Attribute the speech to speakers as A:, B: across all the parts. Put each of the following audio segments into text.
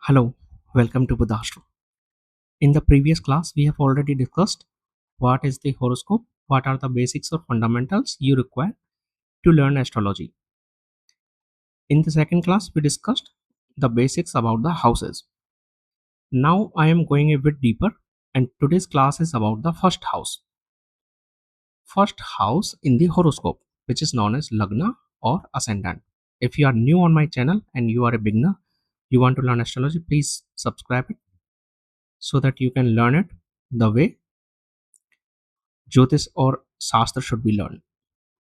A: Hello, welcome to Buddhastro. In the previous class, we have already discussed what is the horoscope, what are the basics or fundamentals you require to learn astrology. In the second class, we discussed the basics about the houses. Now I am going a bit deeper, and today's class is about the first house. First house in the horoscope, which is known as Lagna or Ascendant. If you are new on my channel and you are a beginner, you want to learn astrology, please subscribe it so that you can learn it the way Jyotish or Shastra should be learned.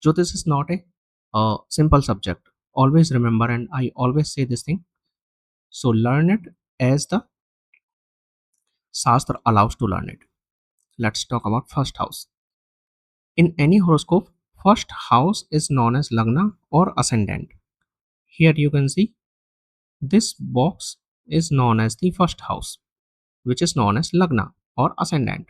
A: Jyotish is not a simple subject. Always remember, and I always say this thing. So learn it as the Shastra allows to learn it. Let's talk about first house. In any horoscope, first house is known as Lagna or Ascendant. Here you can see this box is known as the first house, which is known as Lagna or Ascendant.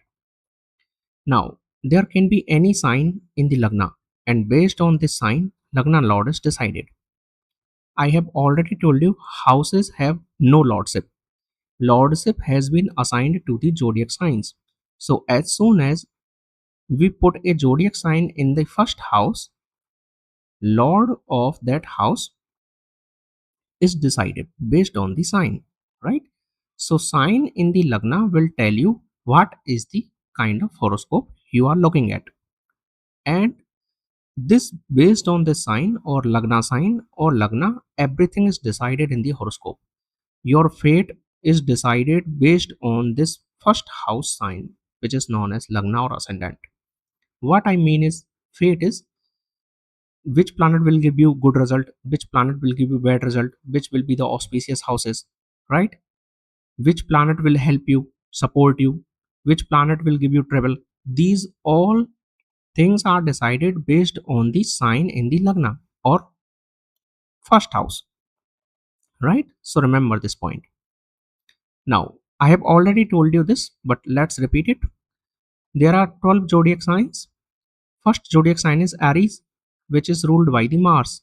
A: Now, there can be any sign in the Lagna, and based on this sign, Lagna Lord is decided. I have already told you houses have no lordship. Lordship has been assigned to the zodiac signs. So, as soon as we put a zodiac sign in the first house, Lord of that house is decided based on the sign, right? So, sign in the Lagna will tell you what is the kind of horoscope you are looking at. And this based on the sign or Lagna, everything is decided in the horoscope. Your fate is decided based on this first house sign, which is known as Lagna or Ascendant. What I mean is, fate is which planet will give you good result, which planet will give you bad result, which will be the auspicious houses, right? Which planet will help you, support you, which planet will give you trouble. These all things are decided based on the sign in the Lagna or first house, right? So remember this point. Now, I have already told you this, but let's repeat it. There are 12 zodiac signs. First zodiac sign is Aries, which is ruled by the Mars.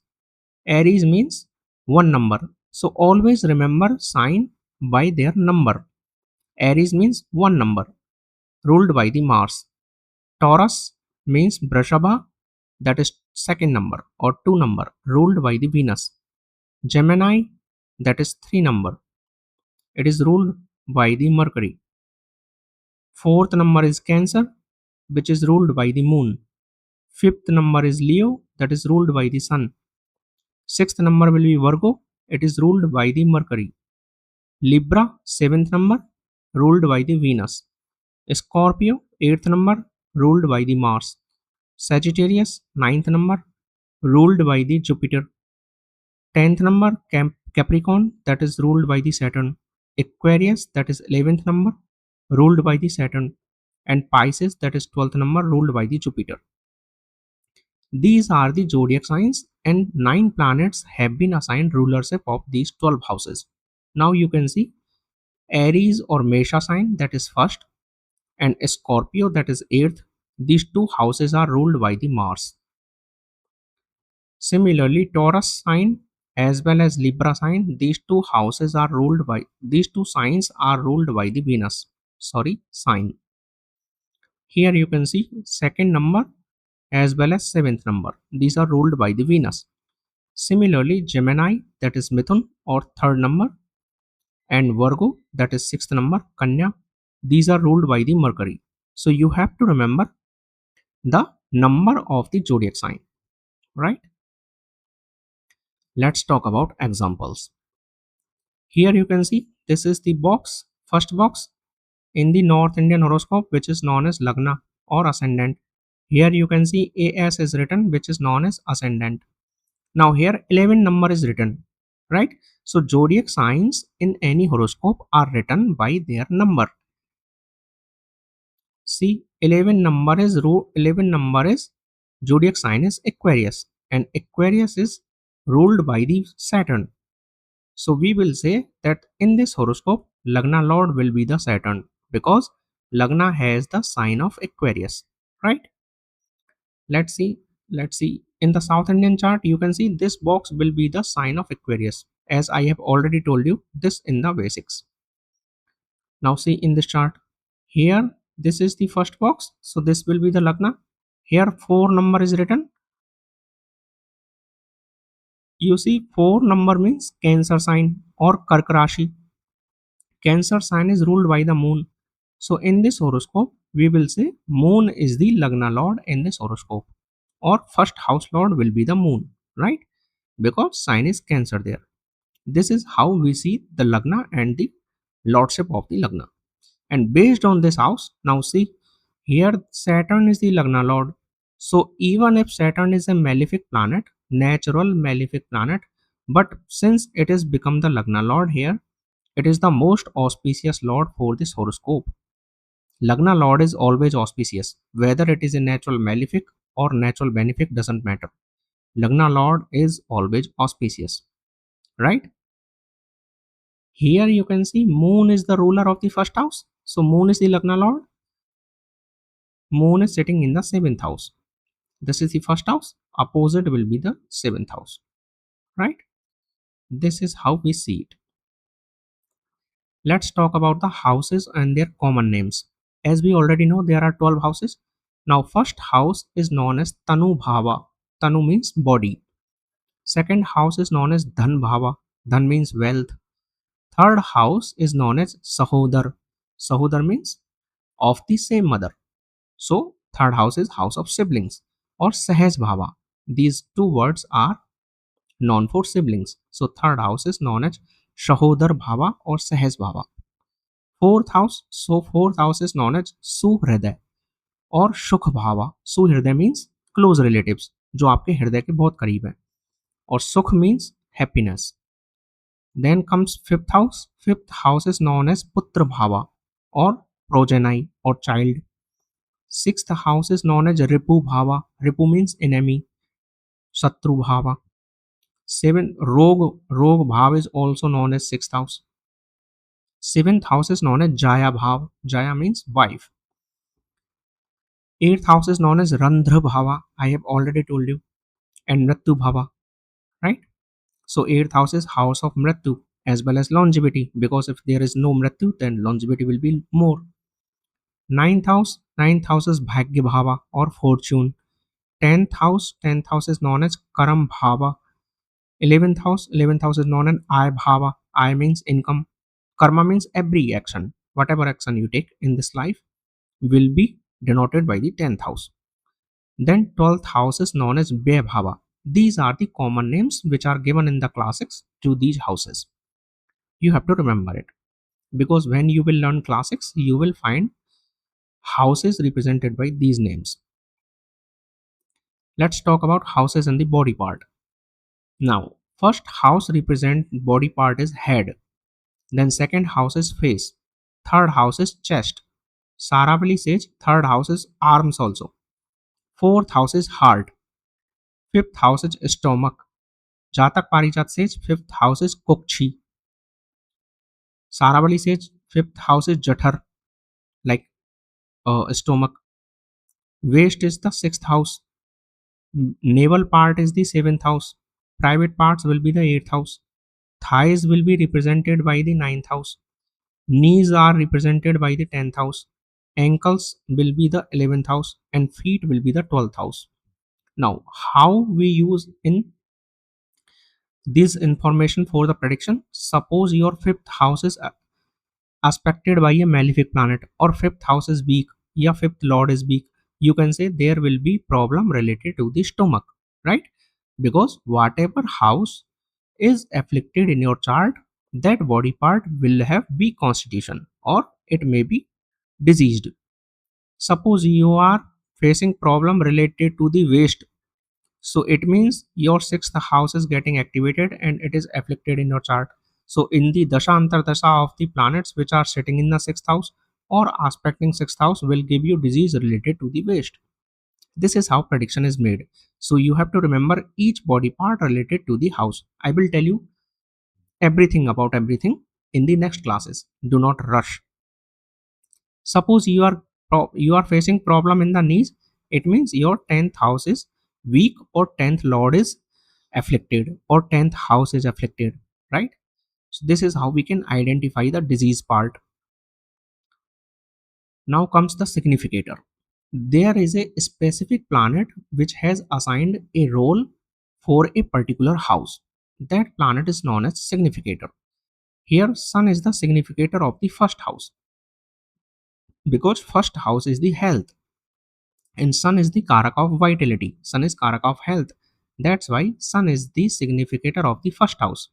A: Aries means one number. So always remember sign by their number. Aries means one number, ruled by the Mars. Taurus means Brashabha, that is second number or two number, ruled by the Venus. Gemini, that is three number. It is ruled by the Mercury. Fourth number is Cancer, which is ruled by the Moon. Fifth number is Leo, that is ruled by the Sun. Sixth number will be Virgo, it is ruled by the Mercury. Libra, seventh number, ruled by the Venus. Scorpio, eighth number, ruled by the Mars. Sagittarius, ninth number, ruled by the Jupiter. Tenth number, Capricorn, that is ruled by the Saturn. Aquarius, that is 11th number, ruled by the Saturn. And Pisces, that is 12th number, ruled by the Jupiter. These are the zodiac signs, and 9 planets have been assigned rulership of these 12 houses. Now you can see Aries or Mesha sign, that is first, and Scorpio, that is 8th. These two houses are ruled by the Mars. Similarly, Taurus sign as well as Libra sign, these two signs are ruled by the Venus. Sign. Here you can see second number as well as seventh number. These are ruled by the Venus. Similarly, Gemini, that is Mithun or third number, and Virgo, that is sixth number, Kanya, these are ruled by the Mercury. So you have to remember the number of the zodiac sign, right? Let's talk about examples. Here you can see this is the first box in the North Indian horoscope, which is known as Lagna or Ascendant. Here you can see AS is written, which is known as Ascendant. Now here 11 number is written, right? So zodiac signs in any horoscope are written by their number. See, 11 number is zodiac sign is Aquarius, and Aquarius is ruled by the Saturn. So we will say that in this horoscope, Lagna Lord will be the Saturn because Lagna has the sign of Aquarius, right? Let's see. In the South Indian chart, you can see this box will be the sign of Aquarius. as I have already told you this in the basics. Now see in this chart. Here, this is the first box. So this will be the Lagna. Here 4 number is written. You see 4 number means Cancer sign or Kark Rashi. Cancer sign is ruled by the moon. So in this horoscope, we will say moon is the Lagna lord in this horoscope. Or first house lord will be the moon, right? Because sign is Cancer there. This is how we see the Lagna and the lordship of the Lagna. And based on this house, now see here Saturn is the Lagna lord. So even if Saturn is a malefic planet, natural malefic planet, but since it has become the Lagna lord here, it is the most auspicious lord for this horoscope. Lagna lord is always auspicious, whether it is a natural malefic or natural benefic doesn't matter. Lagna lord is always auspicious, right? Here you can see moon is the ruler of the first house. So moon is the Lagna lord. Moon is sitting in the 7th house. This is the first house. Opposite will be the 7th house, right? This is how we see it. Let's talk about the houses and their common names. As we already know, there are 12 houses. Now, first house is known as Tanu Bhava. Tanu means body. Second house is known as Dhan Bhava. Dhan means wealth. Third house is known as Sahodar. Sahodar means of the same mother. So, third house is house of siblings or Sahaj Bhava. These two words are known for siblings. So, third house is known as Shahodar Bhava or Sahaj Bhava. Fourth house is known as Suhriday और सुख भावा. सुहृदय means close relatives, जो आपके हृदय के बहुत करीब है. और सुख means happiness. Then comes fifth house. Fifth house is known as पुत्र भावा और प्रोजेनाई और child. Sixth house is known as रिपु भावा. रिपु मीन्स एनेमी, शत्रु भावा. सेवन रोग. रोग भाव is also known as sixth house. Seventh house is known as जाया भाव. जाया means wife. Eighth house is known as Randhra Bhava. I have already told you. And Mrityu Bhava, right? So eighth house is house of Mrityu as well as longevity, because if there is no Mrityu, then longevity will be more. Ninth house is Bhagya Bhava or fortune. Tenth house is known as Karam Bhava. Eleventh house is known as I Bhava. I means income. Karma means every action. Whatever action you take in this life will be denoted by the 10th house. Then 12th house is known as Bhava. These are the common names which are given in the classics to these houses. You have to remember it, because when you will learn classics, you will find houses represented by these names. Let's talk about houses and the body part. Now, first house represent body part is head. Then second house is face. Third house is chest. Saravali says third house is arms also. Fourth house is heart. Fifth house is stomach. Jatak Parijat says fifth house is Kukchi. Saravali says fifth house is Jathar, like stomach. Waist is the sixth house. Navel part is the seventh house. Private parts will be the eighth house. Thighs will be represented by the ninth house. Knees are represented by the 10th house. Ankles will be the 11th house, and feet will be the 12th house. Now, how we use in this information for the prediction? Suppose your fifth house is aspected by a malefic planet, or fifth house is weak, या fifth lord is weak, you can say there will be problem related to the stomach, right? Because whatever house is afflicted in your chart, that body part will have weak constitution, or it may be diseased. Suppose you are facing problem related to the waist, so it means your sixth house is getting activated and it is afflicted in your chart. So in the dasha antardasha of the planets which are sitting in the sixth house or aspecting sixth house will give you disease related to the waist. This is how prediction is made. So you have to remember each body part related to the house. I will tell you everything about everything in the next classes. Do not rush. Suppose you are facing problem in the knees, it means your 10th house is weak, or 10th lord is afflicted, or 10th house is afflicted. right? So this is how we can identify the disease part. Now comes the significator. There is a specific planet which has assigned a role for a particular house. That planet is known as significator. Here, Sun is the significator of the first house because first house is the health and Sun is the Karaka of vitality. Sun is Karaka of health. That's why Sun is the significator of the first house.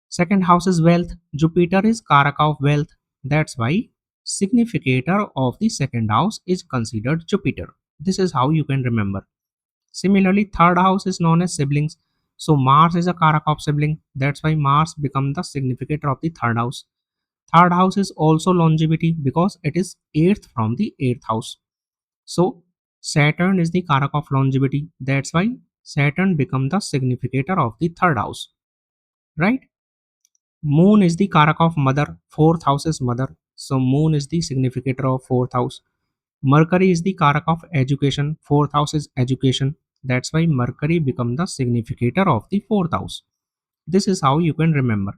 A: Second house is wealth. Jupiter is Karaka of wealth. That's why significator of the second house is considered Jupiter. This is how you can remember. Similarly, third house is known as siblings. So Mars is a Karaka of sibling. That's why Mars becomes the significator of the third house. Third house is also longevity because it is eighth from the eighth house. So Saturn is the Karaka of longevity. That's why Saturn becomes the significator of the third house. Right? Moon is the Karaka of mother. Fourth house is mother. So Moon is the significator of fourth house. Mercury is the Karaka of education. Fourth house is education. That's why Mercury becomes the significator of the fourth house. This is how you can remember.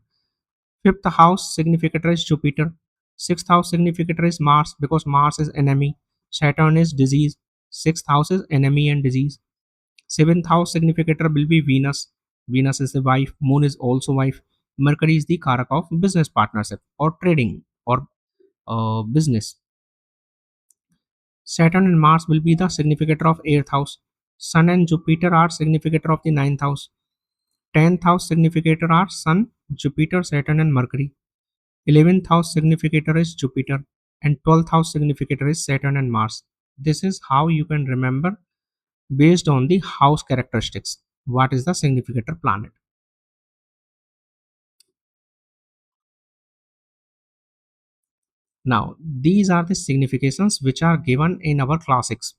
A: Fifth house significator is Jupiter. Sixth house significator is Mars because Mars is enemy. Saturn is disease. Sixth house is enemy and disease. Seventh house significator will be Venus. Venus is the wife. Moon is also wife. Mercury is the Karaka of business partnership or trading or business. Saturn and Mars will be the significator of 8th house. Sun and Jupiter are significator of the 9th house. 10th house significator are Sun, Jupiter, Saturn and Mercury. 11th house significator is Jupiter and 12th house significator is Saturn and Mars. This is how you can remember based on the house characteristics. What is the significator planet? Now, these are the significations which are given in our classics.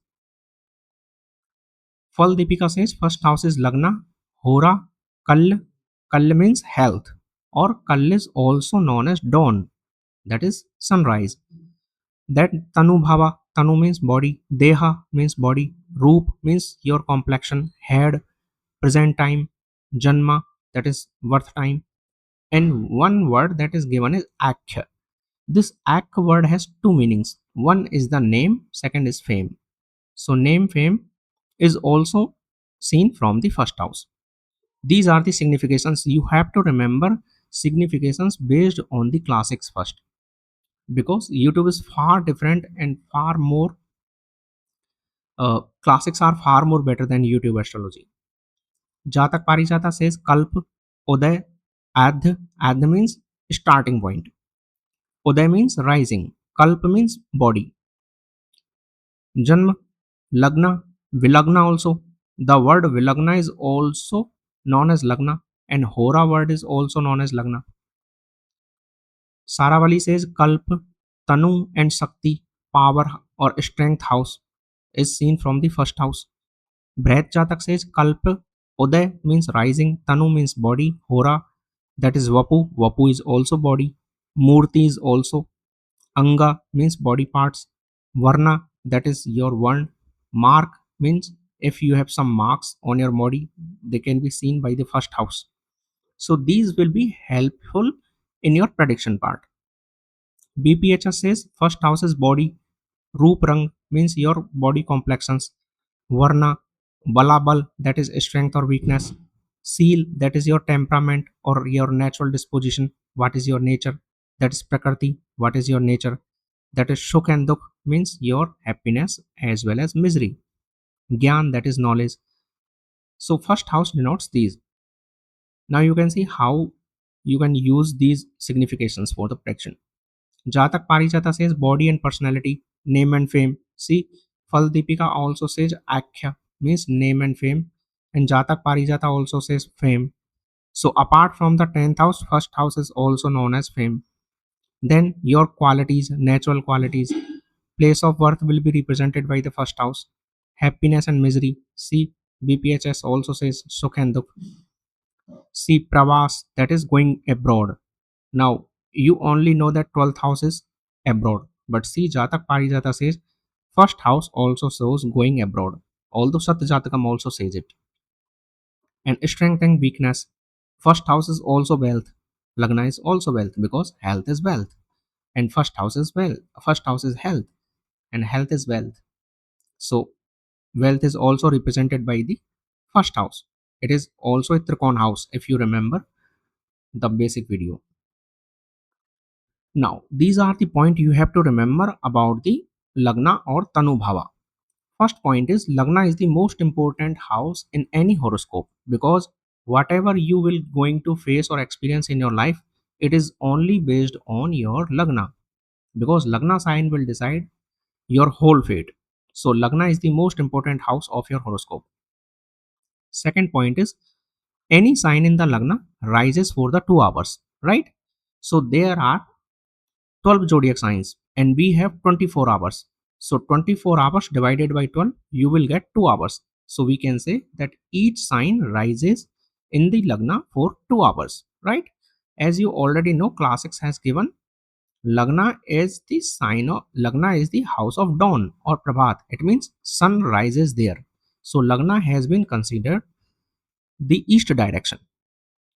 A: Fal Deepika says first house is Lagna, Hora, Kal. Kal means health, or Kal is also known as dawn, that is sunrise. That Tanu Bhava, Tanu means body, Deha means body, Roop means your complexion, head, present time, Janma, that is birth time, and one word that is given is Akhya. This Akh word has two meanings. One is the name, second is fame. So name fame is also seen from the first house. These are the significations. You have to remember significations based on the classics first because YouTube is far different and far more. Classics are far more better than YouTube astrology. Jatak Parijata says Kalp, Uday, Adh. Adh means starting point. Uday means rising. Kalp means body. Janma, Lagna, Vilagna also. The word Vilagna is also known as Lagna and Hora word is also known as Lagna. Saravali says Kalp, Tanu and Shakti, power or strength house is seen from the first house. Bhret Jatak says Kalp, Uday means rising, Tanu means body, Hora that is Vapu, Vapu is also body, Murti is also, Anga means body parts, Varna that is your one, Mark means if you have some marks on your body, they can be seen by the first house. So these will be helpful in your prediction part. BPHS says first house is body, Roop Rang means your body complexions, Varna, Balabal that is strength or weakness, Seal that is your temperament or your natural disposition, what is your nature, that is Prakriti, what is your nature, that is Shuk and Dukh means your happiness as well as misery, Gyan that is knowledge. So first house denotes these. Now you can see how you can use these significations for the prediction. Jatak Parijata says body and personality, name and fame. See, Fal Deepika also says Akhya means name and fame, and Jatak Parijata also says fame. So apart from the 10th house, first house is also known as fame. Then your qualities, natural qualities, place of birth will be represented by the first house. Happiness and misery. See, BPHS also says Sukh and Dukh. See, Pravas that is going abroad. Now, you only know that 12th house is abroad. But see, Jatak Parijata says first house also shows going abroad. Although Sat Jatakam also says it. And strength and weakness. First house is also wealth. Lagna is also wealth because health is wealth, and first house is wealth. First house is health, and health is wealth. So wealth is also represented by the first house. It is also a Trikon house if you remember the basic video. Now these are the point you have to remember about the Lagna or Tanu Bhava. First point is Lagna is the most important house in any horoscope because whatever you will going to face or experience in your life, it is only based on your Lagna, because Lagna sign will decide your whole fate. So Lagna is the most important house of your horoscope. Second point is any sign in the Lagna rises for the 2 hours, right? So there are 12 zodiac signs and we have 24 hours. So 24 hours divided by 12, you will get 2 hours. So we can say that each sign rises in the Lagna for 2 hours, right? As you already know, classics has given Lagna is the sign of Lagna is the house of dawn or Prabhat. It means sun rises there. So Lagna has been considered the east direction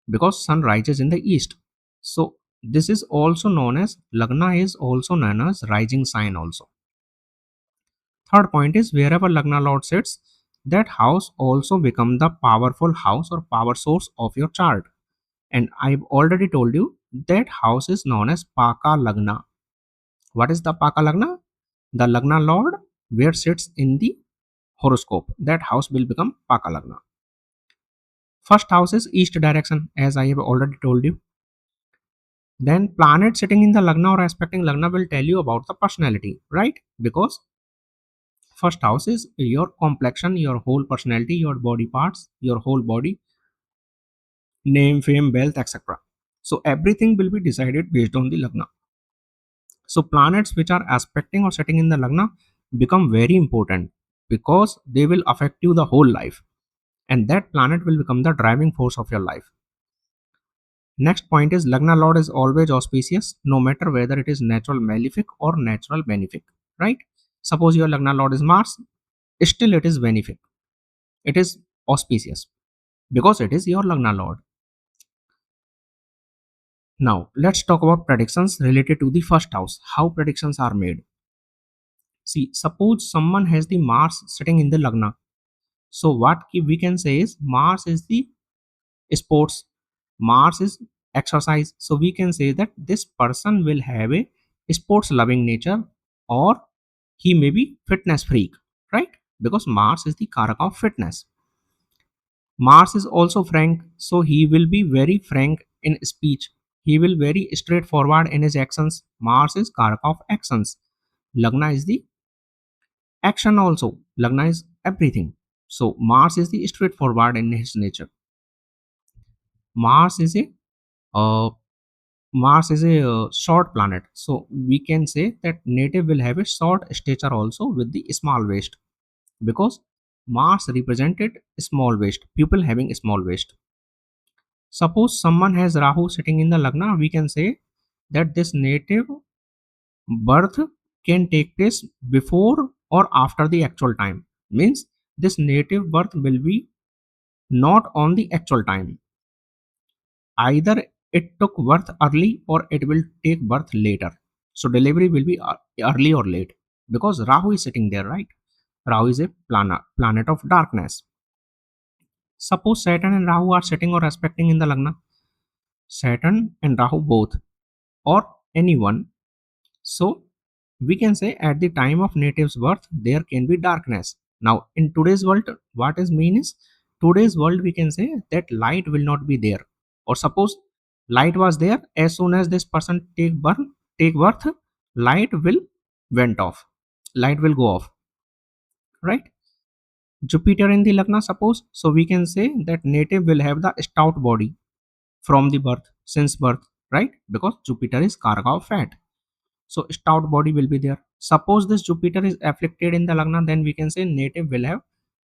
A: because sun rises in the east. So this is also known as Lagna is also known as rising sign also. Third point is wherever Lagna Lord sits, that house also become the powerful house or power source of your chart. And I've already told you that house is known as Paka Lagna. What is the Paka Lagna? The Lagna Lord where sits in the horoscope. That house will become Paka Lagna. First house is east direction, as I have already told you. Then planet sitting in the Lagna or aspecting Lagna will tell you about the personality, right? Because first house is your complexion, your whole personality, your body parts, your whole body, name, fame, wealth, etc. So everything will be decided based on the Lagna. So planets which are aspecting or sitting in the Lagna become very important because they will affect you the whole life, and that planet will become the driving force of your life. Next point is Lagna Lord is always auspicious, no matter whether it is natural malefic or natural benefic, right? Suppose your Lagna Lord is Mars, still it is benefic. It is auspicious because it is your Lagna Lord. Now, let's talk about predictions related to the first house. How predictions are made. See, suppose someone has the Mars sitting in the Lagna. So, what we can say is Mars is the sports, Mars is exercise. So, we can say that this person will have a sports loving nature or he may be fitness freak, right? Because Mars is the karak of fitness. Mars is also frank, so he will be very frank in speech. He will very straightforward in his actions. Mars is karak of actions. Lagna is the action also. Lagna is everything. So Mars is the straightforward in his nature. Mars is a uh, short planet. So we can say that native will have a short stature also with the small waist because Mars represented small waist. People having small waist. Suppose someone has Rahu sitting in the Lagna, we can say that this native birth can take place before or after the actual time. Means this native birth will be not on the actual time. Either it took birth early or it will take birth later. So delivery will be early or late because Rahu is sitting there, right? Rahu is a planet of darkness. Suppose Saturn and Rahu are sitting or aspecting in the Lagna. Saturn and Rahu both or anyone. So we can say at the time of native's birth there can be darkness. Now in today's world, what is mean is today's world we can say that light will not be there. Or suppose light was there, as soon as this person take birth, light will went off. Light will go off, right? Jupiter in the Lagna, suppose, so we can say that native will have the stout body from the birth, since birth, right? Because Jupiter is Karaka of fat. So stout body will be there. Suppose this Jupiter is afflicted in the Lagna, then we can say native will have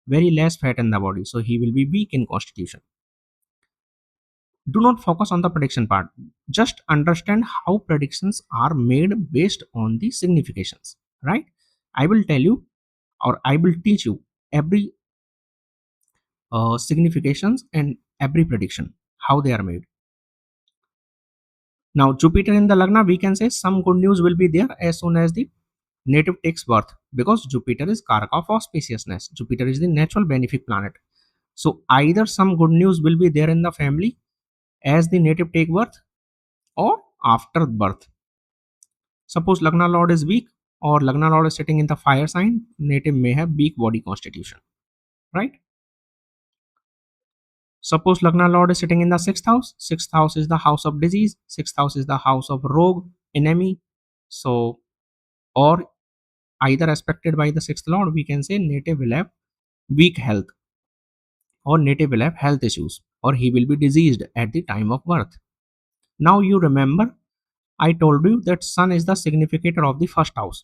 A: very less fat in the body. So he will be weak in constitution. Do not focus on the prediction part. Just understand how predictions are made based on the significations, right? I will tell you or I will teach you every significations and every prediction. how they are made. Now, Jupiter in the Lagna, we can say some good news will be there as soon as the native takes birth, because Jupiter is Karaka of auspiciousness. Jupiter is the natural benefic planet. So, either some good news will be there in the family as the native take birth or after birth. Suppose Lagna Lord is weak or Lagna Lord is sitting in the fire sign, native may have weak body constitution, right? Suppose Lagna Lord is sitting in the sixth house. Sixth house is the house of disease. Sixth house is the house of rogue, enemy. So, or either aspected by the sixth lord, we can say native will have weak health, or native will have health issues, or he will be diseased at the time of birth. Now you remember, I told you that sun is the significator of the first house.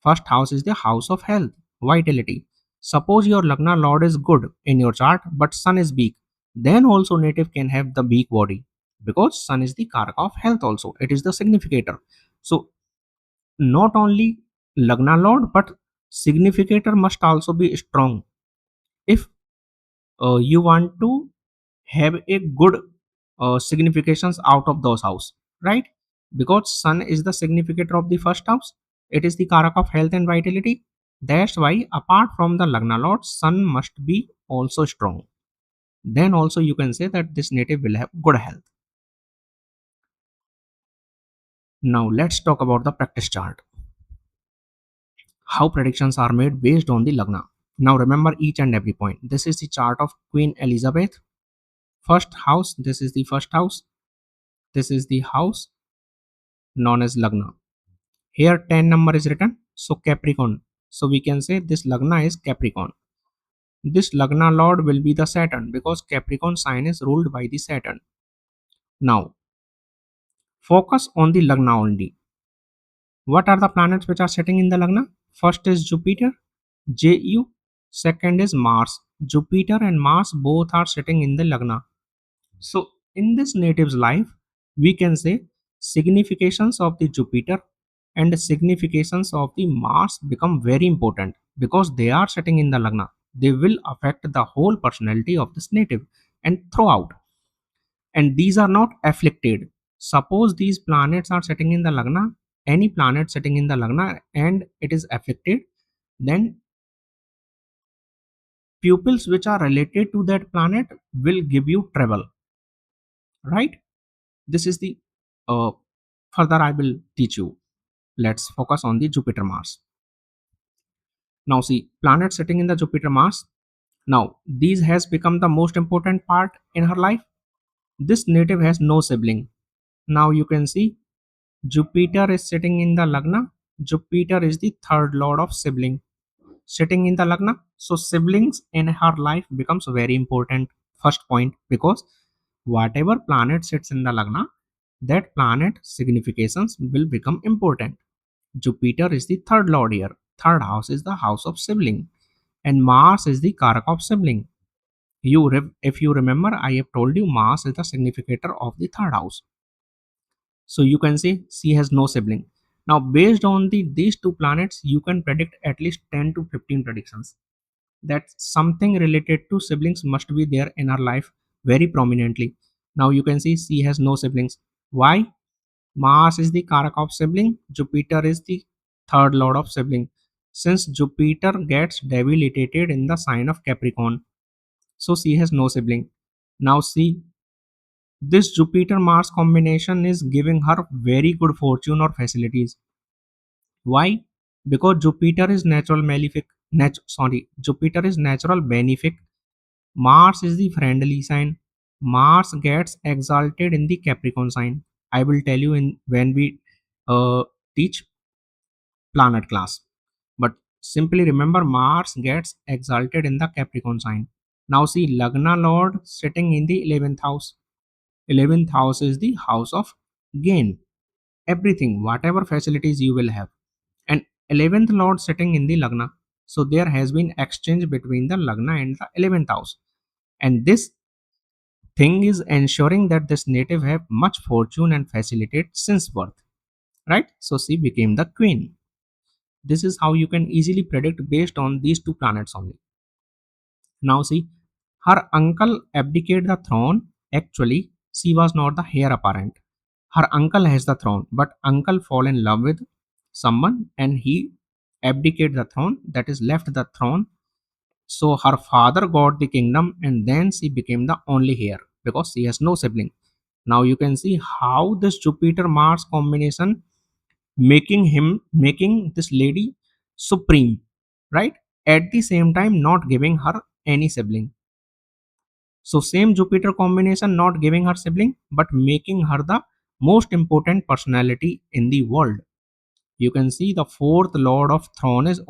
A: First house is the house of health, vitality. Suppose your Lagna Lord is good in your chart but sun is weak, then also native can have the weak body, because sun is the karaka of health also, it is the significator. So not only Lagna Lord but significator must also be strong if you want to have a good significations out of those house, right? Because sun is the significator of the first house, it is the karak of health and vitality. That's why apart from the Lagna Lord, sun must be also strong, then also you can say that this native will have good health. Now let's talk about the practice chart, how predictions are made based on the Lagna. Now remember each and every point. This is the chart of Queen Elizabeth. First house, this is the first house, this is the house known as Lagna. Here 10 number is written, so Capricorn. So we can say this Lagna is Capricorn. This Lagna Lord will be the Saturn, because Capricorn sign is ruled by the Saturn. Now focus on the Lagna only. What are the planets which are sitting in the Lagna? First is Jupiter, Ju. Second is Mars. Jupiter and Mars both are sitting in the Lagna. So in this native's life, we can say significations of the Jupiter and significations of the Mars become very important, because they are sitting in the Lagna. They will affect the whole personality of this native and throughout. And these are not afflicted. Suppose these planets are sitting in the Lagna, any planet sitting in the Lagna and it is affected, then pupils which are related to that planet will give you trouble, right? This is the uh, further I will teach you. Let's focus on the Jupiter Mars. Now see planets sitting in the Jupiter Mars. Now these has become the most important part in her life. This native has no sibling. Now you can see Jupiter is sitting in the Lagna. Jupiter is the third lord of sibling sitting in the Lagna. So siblings in her life becomes very important. First point, because whatever planet sits in the Lagna, that planet significations will become important. Jupiter is the third lord here. Third house is the house of sibling, and Mars is the karak of sibling. If you remember, I have told you Mars is the significator of the third house. So you can say she has no sibling. Now, based on these two planets, you can predict at least 10 to 15 predictions that something related to siblings must be there in her life very prominently. Now you can see she has no siblings. Why? Mars is the Karak of sibling, Jupiter is the third lord of sibling. Since Jupiter gets debilitated in the sign of Capricorn, so she has no sibling. Now see, this Jupiter Mars combination is giving her very good fortune or facilities. Why? Because Jupiter is natural malefic. Jupiter is natural benefic. Mars is the friendly sign. Mars gets exalted in the Capricorn sign. I will tell you in when we teach planet class. But simply remember Mars gets exalted in the Capricorn sign. Now see Lagna Lord sitting in the 11th house. 11th house is the house of gain. Everything, whatever facilities you will have. And 11th Lord sitting in the Lagna. So there has been exchange between the Lagna and the 11th house. And this thing is ensuring that this native have much fortune and facilitate since birth. Right? So she became the queen. This is how you can easily predict based on these two planets only. Now see, her uncle abdicated the throne Actually, she was not the heir apparent. Her uncle has the throne, but uncle fall in love with someone and he abdicate the throne, that is left the throne. So her father got the kingdom and then she became the only heir because she has no sibling. Now you can see how this Jupiter Mars combination making this lady supreme, right? At the same time not giving her any sibling. So same Jupiter combination not giving her sibling but making her the most important personality in the world. You can see the fourth lord of throne is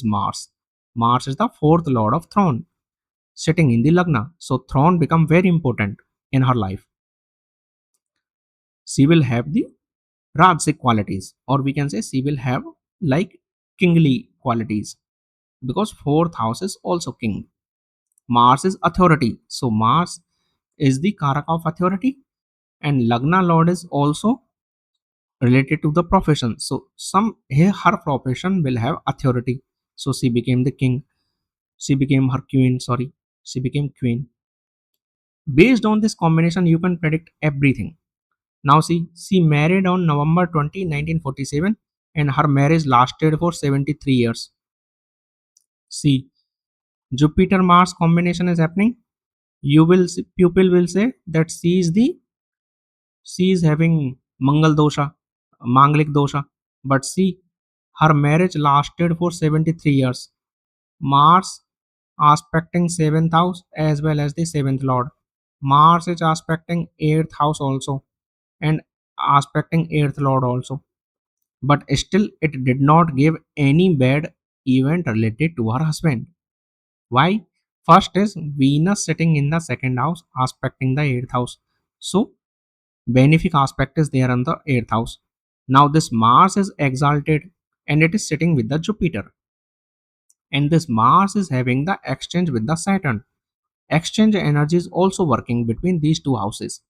A: Mars. Mars is the fourth lord of throne sitting in the Lagna. So throne become very important in her life. She will have the Rajasic qualities, or we can say she will have like kingly qualities because fourth house is also king. Mars is authority, so Mars is the Karaka of authority, and Lagna Lord is also related to the profession. So her profession will have authority. So she became the king. She became her queen. Sorry, she became queen. Based on this combination, you can predict everything. Now see, she married on November 20, 1947, and her marriage lasted for 73 years. See, Jupiter Mars combination is happening. People will say that she is having Mangal dosha, Manglik dosha, but see, her marriage lasted for 73 years. Mars aspecting 7th house as well as the 7th lord. Mars is aspecting 8th house also and aspecting 8th lord also. But still, it did not give any bad event related to her husband. Why? First is Venus sitting in the second house, aspecting the 8th house. So, benefic aspect is there on the 8th house. Now, this Mars is exalted and it is sitting with the Jupiter. And this Mars is having the exchange with the Saturn. Exchange energy is also working between these two houses.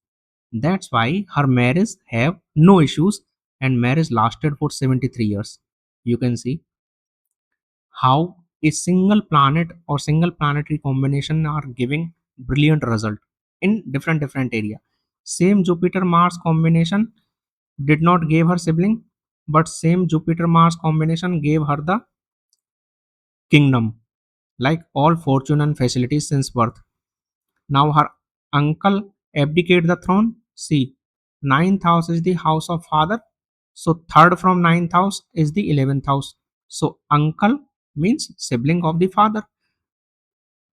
A: That's why her marriage have no issues and marriage lasted for 73 years. You can see how a single planet or single planetary combination are giving brilliant result in different area. Same Jupiter Mars combination did not give her sibling, but same Jupiter Mars combination gave her the kingdom, like all fortune and facilities since birth. Now her uncle abdicate the throne. See, ninth house is the house of father. So third from ninth house is the 11th house. So uncle means sibling of the father.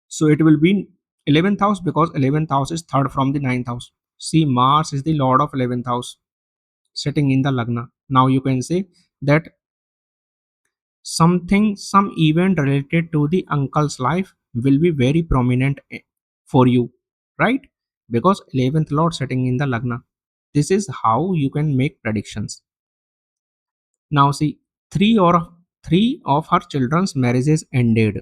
A: So it will be 11th house because 11th house is third from the ninth house. See, Mars is the lord of 11th house sitting in the Lagna. Now you can say that some event related to the uncle's life will be very prominent for you, right? Because 11th lord sitting in the Lagna. This is how you can make predictions. Now see, three of her children's marriages ended.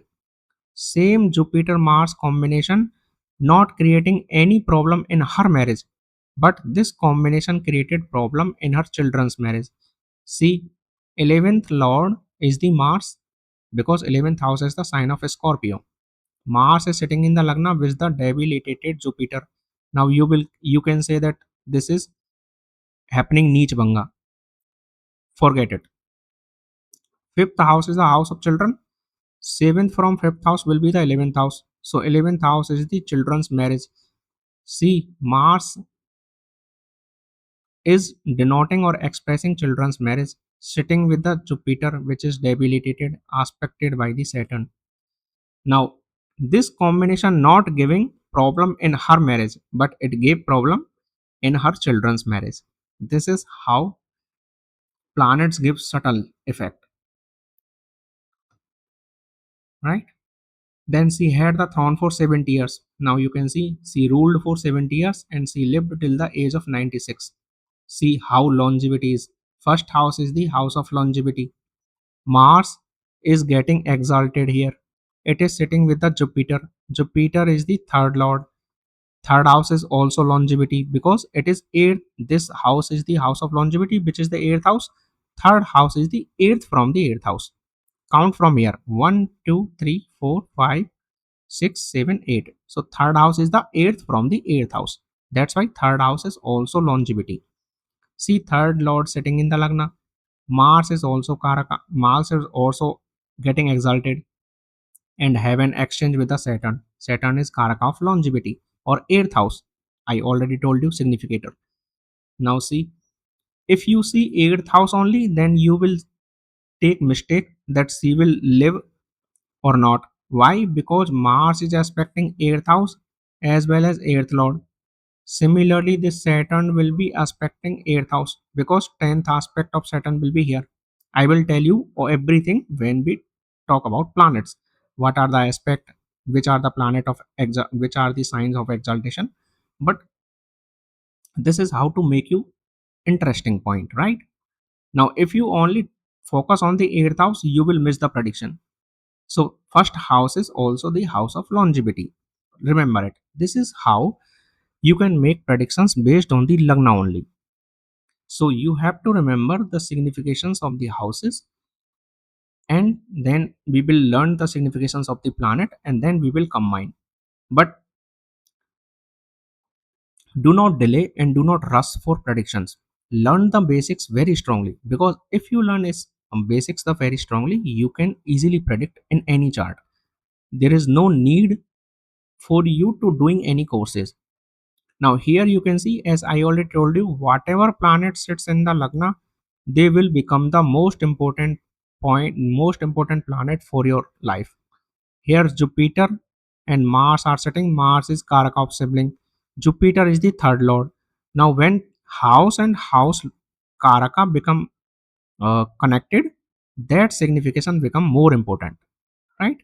A: Same Jupiter Mars combination not creating any problem in her marriage, but this combination created problem in her children's marriage. See, 11th lord is the Mars because 11th house is the sign of Scorpio. Mars is sitting in the Lagna with the debilitated Jupiter. Now you can say that this is happening Neech Banga. Forget it. Fifth house is the house of children. Seventh from fifth house will be the 11th house. So 11th house is the children's marriage. See, Mars is denoting or expressing children's marriage, sitting with the Jupiter, which is debilitated, aspected by the Saturn. Now, this combination not giving problem in her marriage, but it gave problem in her children's marriage. This is how planets give subtle effect, right? Then she had the throne for 70 years. Now you can see she ruled for 70 years and she lived till the age of 96. See how longevity is. First house is the house of longevity. Mars is getting exalted here. It is sitting with the Jupiter. Jupiter is the third lord. Third house is also longevity because it is eighth. This house is the house of longevity, which is the eighth house. Third house is the eighth from the eighth house. Count from here: 1, 2, 3, 4, 5, 6, 7, 8. So third house is the eighth from the eighth house. That's why third house is also longevity. See, third lord sitting in the Lagna. Mars is also Karaka. Mars is also getting exalted and have an exchange with the Saturn. Saturn is Karaka of longevity or eighth house. I already told you significator. Now see, if you see eighth house only, then you will take mistake that she will live or not. Why? Because Mars is aspecting eighth house as well as eighth lord. Similarly, this Saturn will be aspecting 8th house because 10th aspect of Saturn will be here. I will tell you everything when we talk about planets. What are the aspect, which are the planet of which are the signs of exaltation. But this is how to make you interesting point, right? Now, if you only focus on the 8th house, you will miss the prediction. So, first house is also the house of longevity. Remember it. This is how you can make predictions based on the Lagna only. So you have to remember the significations of the houses, and then we will learn the significations of the planet, and then we will combine. But do not delay and do not rush for predictions. Learn the basics very strongly, because if you learn is basics the very strongly, you can easily predict in any chart. There is no need for you to doing any courses. Now here you can see, as I already told you, whatever planet sits in the Lagna, they will become the most important planet for your life. Here Jupiter and Mars are sitting. Mars is Karaka of sibling. Jupiter is the third lord. Now when house and house Karaka become connected, that signification become more important, right?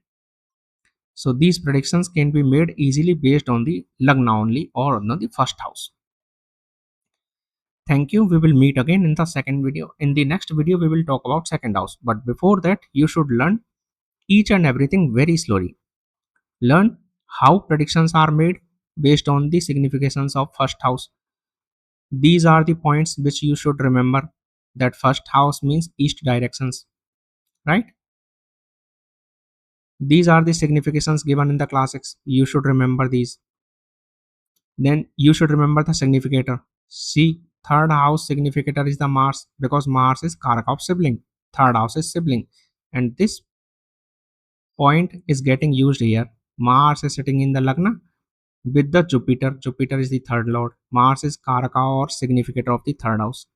A: So these predictions can be made easily based on the Lagna only or on the first house. Thank you. We will meet again in the second video. In the next video, we will talk about second house. But before that, you should learn each and everything very slowly. Learn how predictions are made based on the significations of first house. These are the points which you should remember. That first house means east directions, right? These are the significations given in the classics. You should remember these. Then you should remember the significator. See, third house significator is the Mars, because Mars is Karaka of sibling. Third house is sibling. And this point is getting used here. Mars is sitting in the Lagna with the Jupiter. Jupiter is the third lord. Mars is Karaka or significator of the third house.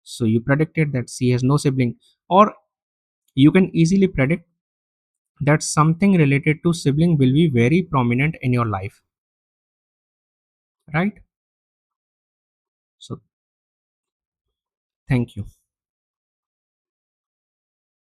A: So you predicted that she has no sibling. Or you can easily predict that something related to sibling will be very prominent in your life. Right? So thank you.